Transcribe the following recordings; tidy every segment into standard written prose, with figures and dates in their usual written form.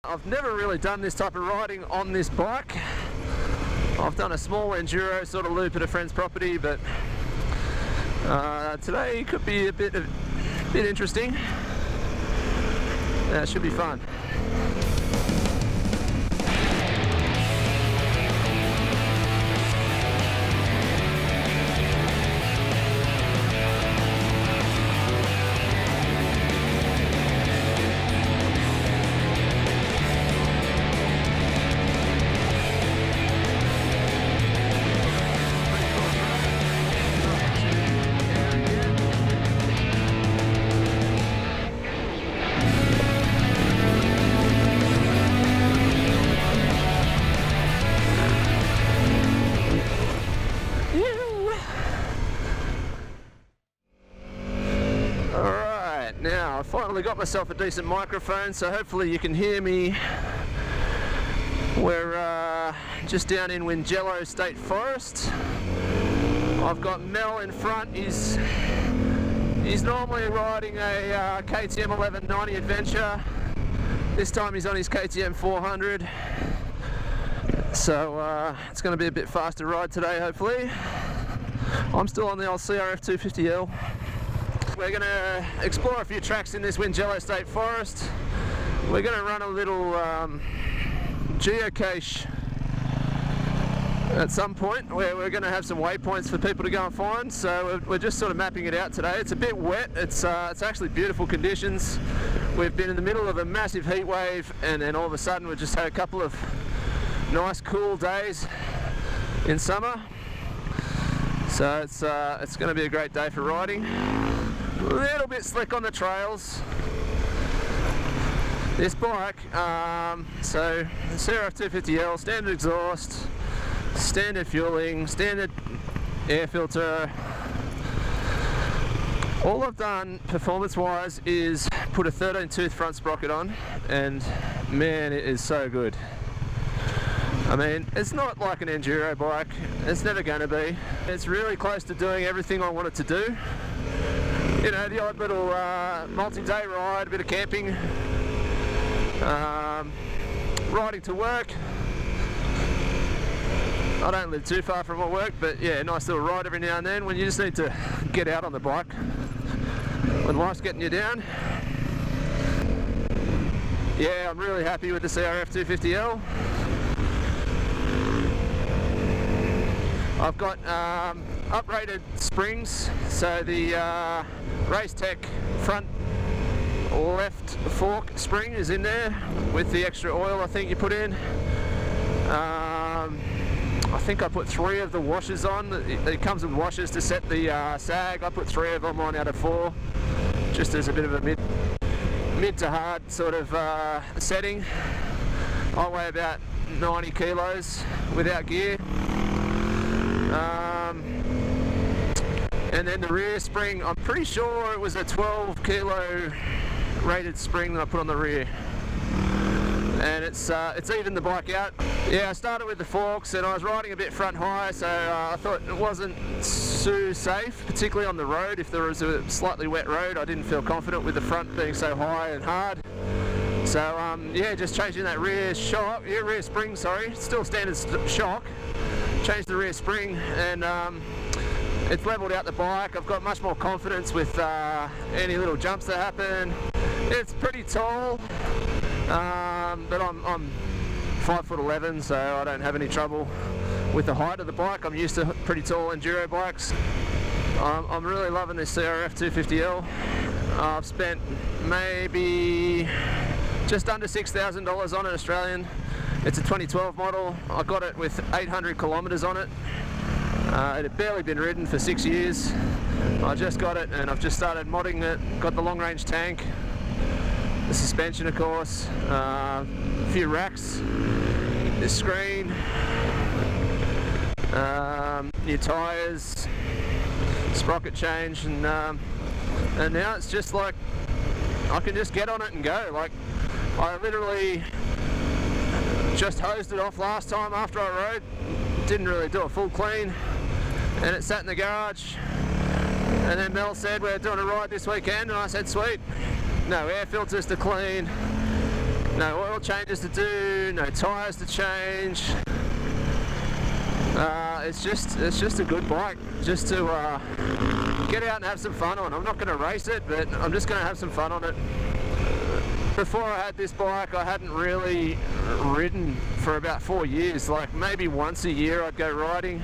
I've never really done this type of riding on this bike. I've done a small enduro sort of loop at a friend's property, but today could be a bit interesting. It should be fun. Now, I finally got myself a decent microphone, so hopefully you can hear me. We're just down in Wingello State Forest. I've got Mel in front. He's normally riding a KTM 1190 Adventure. This time he's on his KTM 400. So it's going to be a bit faster ride today, hopefully. I'm still on the old CRF250L. We're going to explore a few tracks in this Wingello State Forest. We're going to run a little Geo-cache at some point where we're going to have some waypoints for people to go and find. So we're just sort of mapping it out today. It's a bit wet. It's actually beautiful conditions. We've been in the middle of a massive heat wave, and then all of a sudden we've just had a couple of nice cool days in summer. So it's going to be a great day for riding. A little bit slick on the trails. This bike, so the CRF250L, standard exhaust, standard fueling, standard air filter. All I've done performance-wise is put a 13-tooth front sprocket on, and man, it is so good. I mean, it's not like an enduro bike. It's never going to be. It's really close to doing everything I want it to do. You know, the odd little multi-day ride, a bit of camping, riding to work. I don't live too far from my work, but yeah, nice little ride every now and then when you just need to get out on the bike when life's getting you down. Yeah, I'm really happy with the CRF250L. I've got uprated springs, so the Racetech front left fork spring is in there with the extra oil I think you put in. I think I put 3 of the washers on. It comes with washers to set the sag. I put 3 of them on out of 4, just as a bit of a mid to hard sort of setting. I weigh about 90 kilos without gear. And then the rear spring, I'm pretty sure it was a 12 kilo rated spring that I put on the rear. And it's evened the bike out. Yeah, I started with the forks and I was riding a bit front high, so I thought it wasn't too safe, particularly on the road. If there was a slightly wet road, I didn't feel confident with the front being so high and hard. So yeah, just changing that rear spring, sorry, still standard shock. Changed the rear spring, and it's leveled out the bike. I've got much more confidence with any little jumps that happen. It's pretty tall, but I'm 5'11", so I don't have any trouble with the height of the bike. I'm used to pretty tall enduro bikes. I'm really loving this CRF250L. I've spent maybe just under $6,000 on it Australian. It's a 2012 model. I got it with 800 kilometers on it. It had barely been ridden for 6 years. I just got it and I've just started modding it. Got the long range tank, the suspension of course, a few racks, the screen, new tyres, sprocket change, and now it's just like I can just get on it and go. Like I literally just hosed it off last time after I rode. Didn't really do a full clean, and it sat in the garage. And then Mel said we're doing a ride this weekend, and I said sweet. No air filters to clean, No oil changes to do, no tyres to change. It's just a good bike, just to get out and have some fun on. I'm not going to race it, but I'm just going to have some fun on it. Before I had this bike, I hadn't really ridden for about 4 years. Like maybe once a year I'd go riding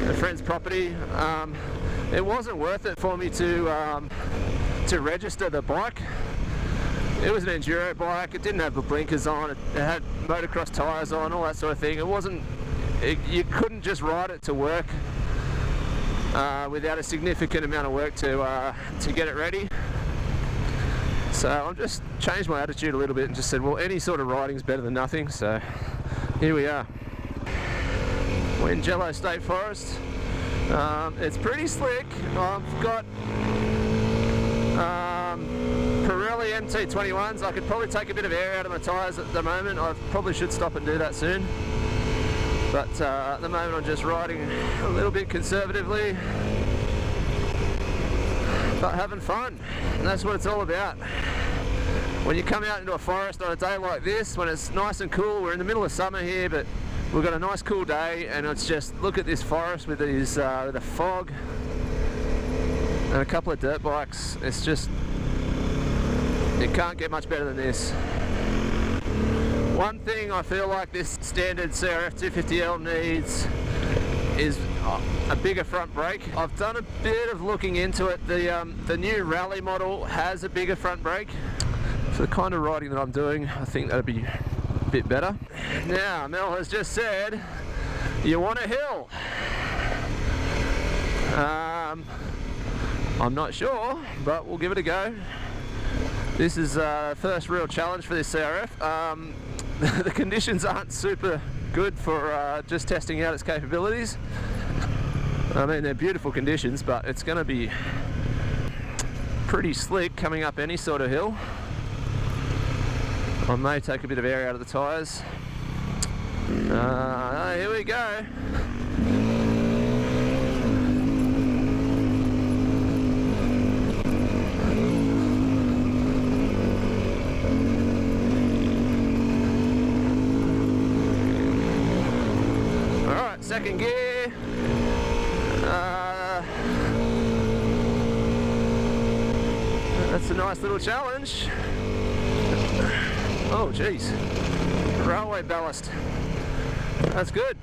a friend's property. It wasn't worth it for me to register the bike. It was an enduro bike. It didn't have the blinkers on. It had motocross tyres on, all that sort of thing. It wasn't. You couldn't just ride it to work without a significant amount of work to get it ready. So I've just changed my attitude a little bit and just said, well, any sort of riding is better than nothing. So here we are, Wingello State Forest. It's pretty slick. I've got Pirelli MT21s. I could probably take a bit of air out of my tyres at the moment. I probably should stop and do that soon. But at the moment I'm just riding a little bit conservatively, but having fun. And that's what it's all about. When you come out into a forest on a day like this, when it's nice and cool, we're in the middle of summer here, but we've got a nice cool day, and it's just, look at this forest with these, with the fog and a couple of dirt bikes. It's just, it can't get much better than this. One thing I feel like this standard CRF250L needs is a bigger front brake. I've done a bit of looking into it. The new rally model has a bigger front brake. For the kind of riding that I'm doing, I think that'd be a bit better. Now, Mel has just said, you want a hill? I'm not sure, but we'll give it a go. This is the first real challenge for this CRF. The conditions aren't super good for just testing out its capabilities. I mean, they're beautiful conditions, but it's going to be pretty slick coming up any sort of hill. I may take a bit of air out of the tyres. Here we go. Second gear. That's a nice little challenge. Oh geez, railway ballast. That's good.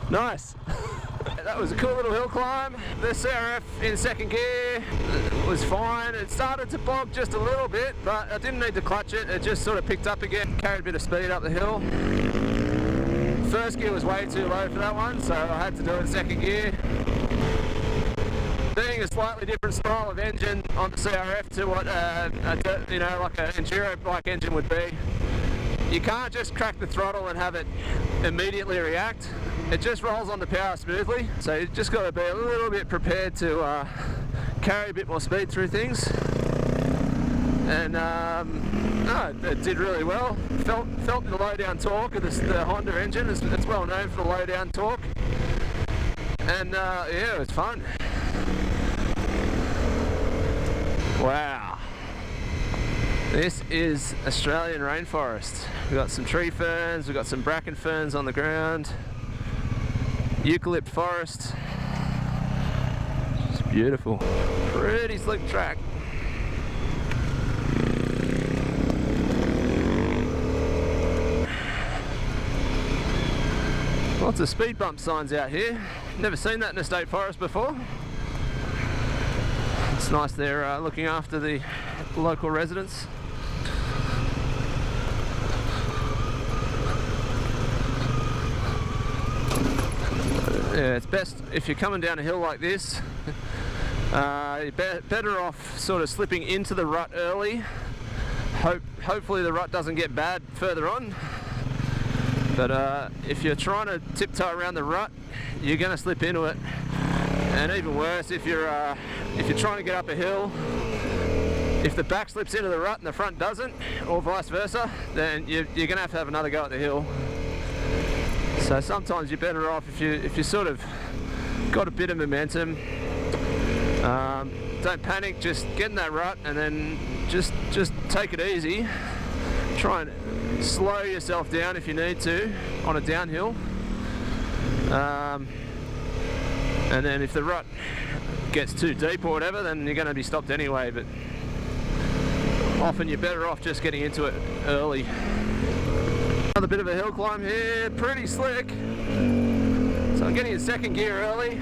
Nice. That was a cool little hill climb. The CRF in second gear was fine. It started to bog just a little bit, but I didn't need to clutch it. It just sort of picked up again, carried a bit of speed up the hill. First gear was way too low for that one, so I had to do it in second gear. Being a slightly different style of engine on the CRF to what you know, like an enduro bike engine would be, you can't just crack the throttle and have it immediately react. It just rolls on the power smoothly, so you just got to be a little bit prepared to carry a bit more speed through things. And no, it did really well. Felt the low down torque of the Honda engine. It's well known for the low down torque. And yeah, it was fun. Wow. This is Australian rainforest. We've got some tree ferns, we've got some bracken ferns on the ground. Eucalypt forest. It's beautiful. Pretty slick track. Lots of speed bump signs out here. Never seen that in a state forest before. It's nice they're looking after the local residents. Yeah, it's best if you're coming down a hill like this, you're better off sort of slipping into the rut early. Hopefully the rut doesn't get bad further on. But if you're trying to tiptoe around the rut, you're going to slip into it. And even worse, if you're trying to get up a hill, if the back slips into the rut and the front doesn't, or vice versa, then you're going to have another go at the hill. So sometimes you're better off if you sort of got a bit of momentum, Don't panic, just get in that rut and then just take it easy. Try and slow yourself down if you need to on a downhill. And then if the rut gets too deep or whatever, then you're going to be stopped anyway, but often you're better off just getting into it early. Another bit of a hill climb here, pretty slick. So I'm getting in second gear early.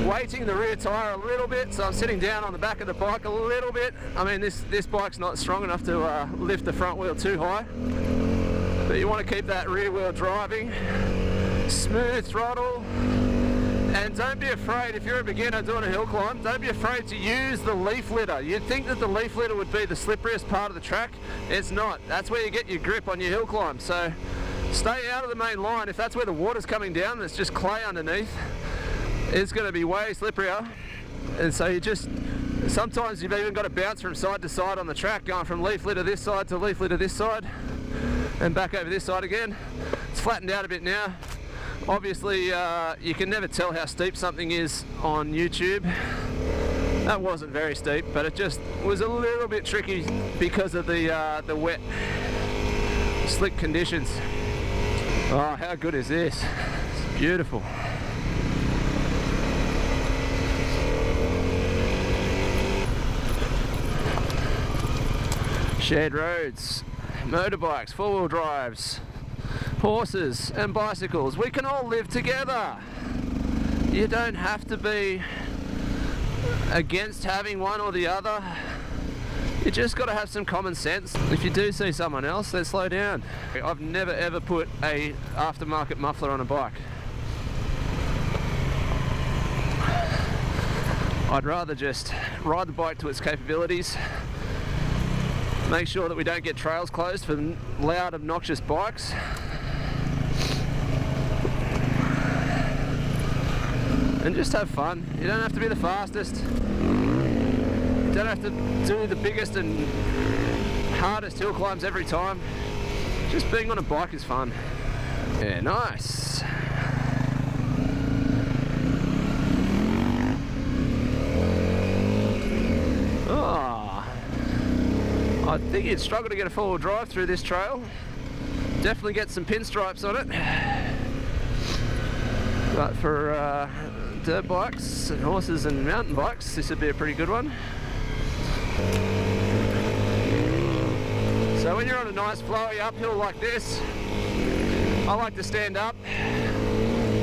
Weighting the rear tyre a little bit, so I'm sitting down on the back of the bike a little bit. I mean, this bike's not strong enough to lift the front wheel too high, but you want to keep that rear wheel driving. Smooth throttle, and don't be afraid, if you're a beginner doing a hill climb, don't be afraid to use the leaf litter. You'd think that the leaf litter would be the slipperiest part of the track. It's not. That's where you get your grip on your hill climb. So stay out of the main line. If that's where the water's coming down, there's just clay underneath, it's going to be way slipperier. And so you just, sometimes you've even got to bounce from side to side on the track, going from leaf litter this side to leaf litter this side and back over this side again. It's flattened out a bit now. Obviously, you can never tell how steep something is on YouTube. That wasn't very steep, but it just was a little bit tricky because of the wet, slick conditions. Oh, how good is this? It's beautiful. Shared roads, motorbikes, four-wheel drives, horses and bicycles. We can all live together. You don't have to be against having one or the other. You just got to have some common sense. If you do see someone else, then slow down. I've never ever put a aftermarket muffler on a bike. I'd rather just ride the bike to its capabilities. Make sure that we don't get trails closed for loud, obnoxious bikes. And just have fun. You don't have to be the fastest. You don't have to do the biggest and hardest hill climbs every time. Just being on a bike is fun. Yeah, nice. I think you'd struggle to get a four-wheel drive through this trail. Definitely get some pinstripes on it. But for dirt bikes and horses and mountain bikes, this would be a pretty good one. So when you're on a nice flowy uphill like this, I like to stand up.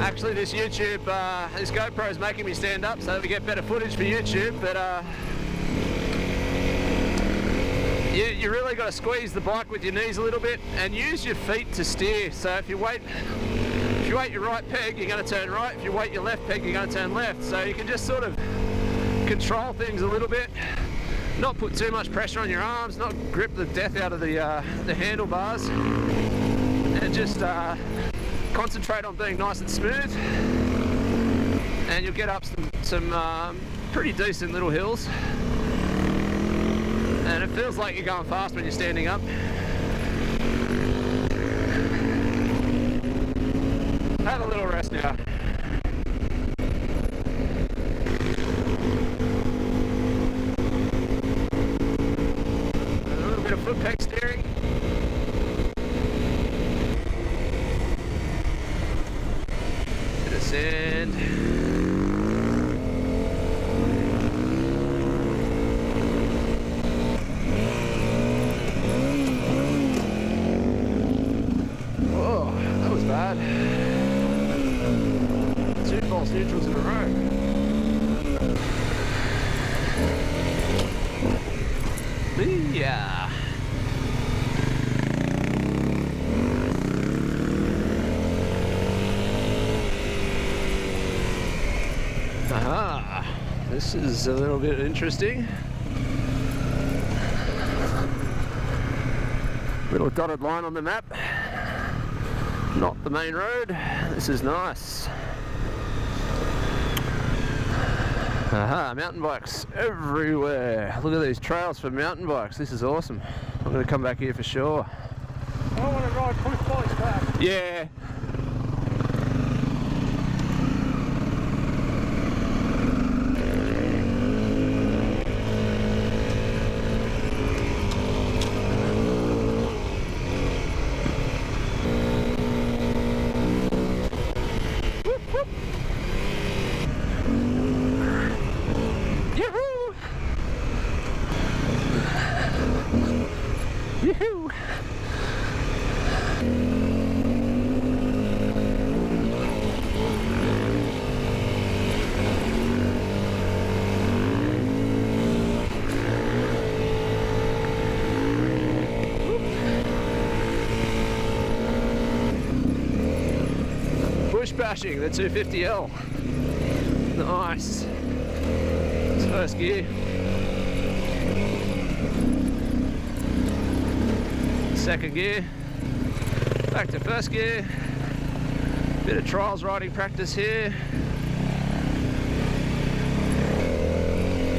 Actually, this GoPro is making me stand up so that we get better footage for YouTube, but you really got to squeeze the bike with your knees a little bit and use your feet to steer. So if you weight your right peg, you're going to turn right. If you weight your left peg, you're going to turn left. So you can just sort of control things a little bit, not put too much pressure on your arms, not grip the death out of the handlebars, and just concentrate on being nice and smooth. And you'll get up some pretty decent little hills. And it feels like you're going fast when you're standing up. Have a little rest now. A little bit of foot peg steering. Bit of sand. Two false neutrals in a row. Yeah. Aha. This is a little bit interesting. Little dotted line on the map. Not the main road. This is nice. Aha, mountain bikes everywhere. Look at these trails for mountain bikes. This is awesome. I'm going to come back here for sure. I want to ride push bikes back. Yeah. geo-caching the 250L. Nice. First gear. Second gear. Back to first gear. Bit of trials riding practice here.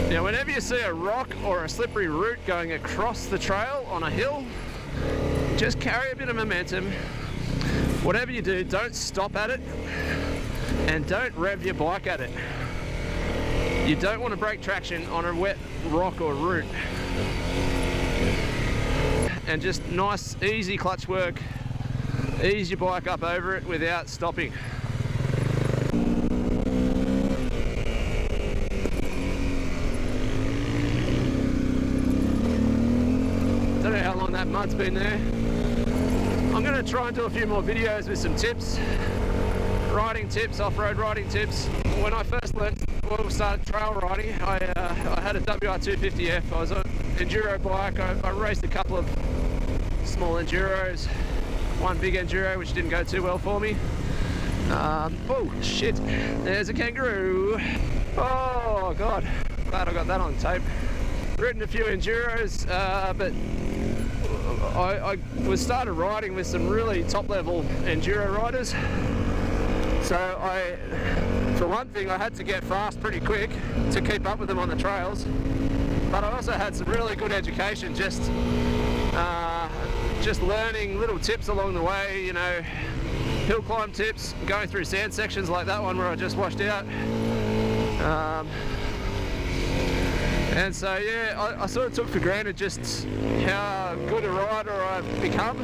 Now whenever you see a rock or a slippery root going across the trail on a hill, just carry a bit of momentum. Whatever you do, don't stop at it and don't rev your bike at it. You don't want to break traction on a wet rock or root. And just nice, easy clutch work. Ease your bike up over it without stopping. Don't know how long that mud's been there. I'm going to try and do a few more videos with some tips. Riding tips, off-road riding tips. When I first started trail riding, I had a WR250F. I was on an enduro bike. I raced a couple of small enduros. One big enduro which didn't go too well for me. Oh shit, there's a kangaroo. Oh god, glad I got that on tape. Ridden a few enduros, but I started riding with some really top level enduro riders. So for one thing, I had to get fast pretty quick to keep up with them on the trails. But I also had some really good education, just learning little tips along the way, you know, hill climb tips, going through sand sections like that one where I just washed out. And so yeah, I sort of took for granted just how good a rider I've become.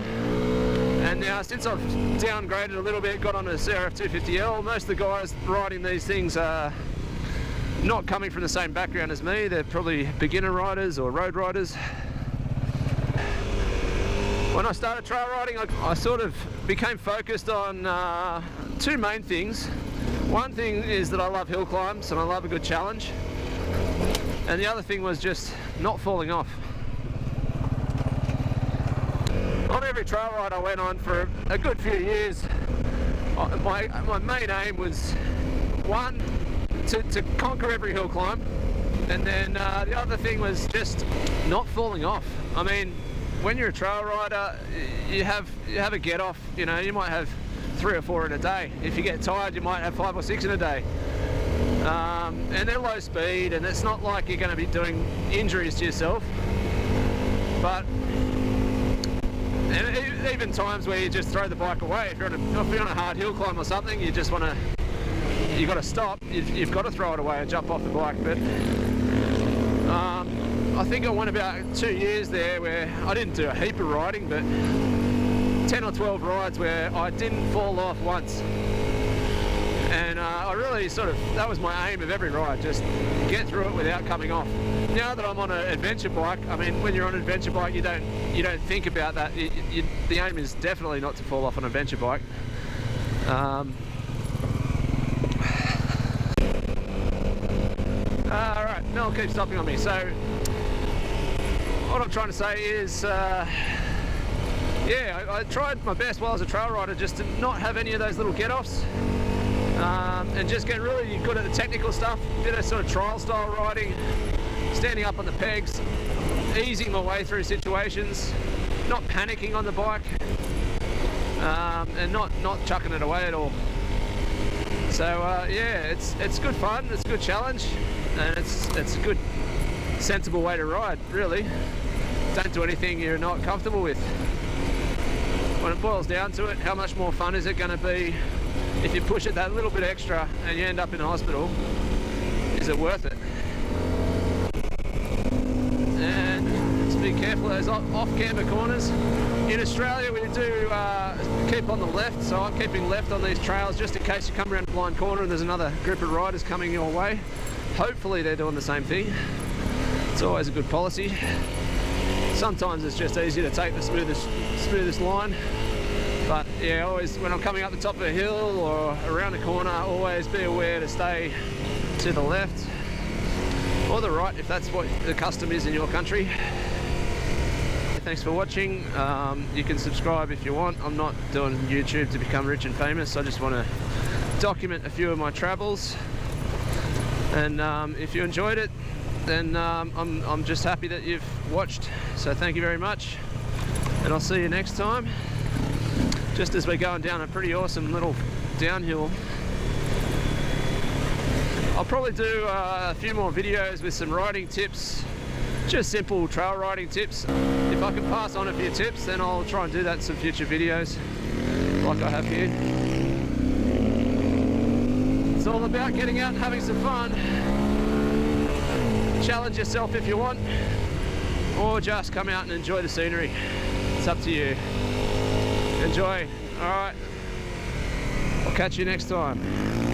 And now since I've downgraded a little bit, got on a CRF250L, most of the guys riding these things are not coming from the same background as me. They're probably beginner riders or road riders. When I started trail riding, I sort of became focused on two main things. One thing is that I love hill climbs and I love a good challenge. And the other thing was just not falling off. On every trail ride I went on for a good few years, my main aim was, one, to conquer every hill climb, and then the other thing was just not falling off. I mean, when you're a trail rider, you have a get off. You know, you might have 3 or 4 in a day. If you get tired, you might have 5 or 6 in a day. And they're low speed, and it's not like you're going to be doing injuries to yourself. But and even times where you just throw the bike away. If you're on a hard hill climb or something, you just want to, you've got to stop. You've got to throw it away and jump off the bike. But I think I went about 2 years there where I didn't do a heap of riding, but 10 or 12 rides where I didn't fall off once. And I really that was my aim of every ride, just get through it without coming off. Now that I'm on an adventure bike, I mean, when you're on an adventure bike, you don't think about that. The aim is definitely not to fall off on an adventure bike. Alright, Mel keeps stopping on me. So what I'm trying to say is, yeah, I tried my best while I was a trail rider just to not have any of those little get-offs. And just get really good at the technical stuff, did a sort of trial style riding, standing up on the pegs, easing my way through situations, not panicking on the bike, and not chucking it away at all. So yeah, it's good fun, it's a good challenge, and it's a good sensible way to ride, really. Don't do anything you're not comfortable with. When it boils down to it, how much more fun is it going to be if you push it that little bit extra and you end up in a hospital? Is it worth it? And just be careful of those off-camber corners. In Australia we do keep on the left, so I'm keeping left on these trails just in case you come around a blind corner and there's another group of riders coming your way. Hopefully they're doing the same thing. It's always a good policy. Sometimes it's just easier to take the smoothest line. But yeah, always when I'm coming up the top of a hill or around a corner, always be aware to stay to the left or the right if that's what the custom is in your country. Thanks for watching. You can subscribe if you want. I'm not doing YouTube to become rich and famous. I just want to document a few of my travels. And if you enjoyed it, then I'm just happy that you've watched. So thank you very much, and I'll see you next time. Just as we're going down a pretty awesome little downhill, I'll probably do a few more videos with some riding tips, just simple trail riding tips. If I can pass on a few tips, then I'll try and do that in some future videos like I have here. It's all about getting out and having some fun. Challenge yourself if you want, or just come out and enjoy the scenery. It's up to you. Enjoy. All right. I'll catch you next time.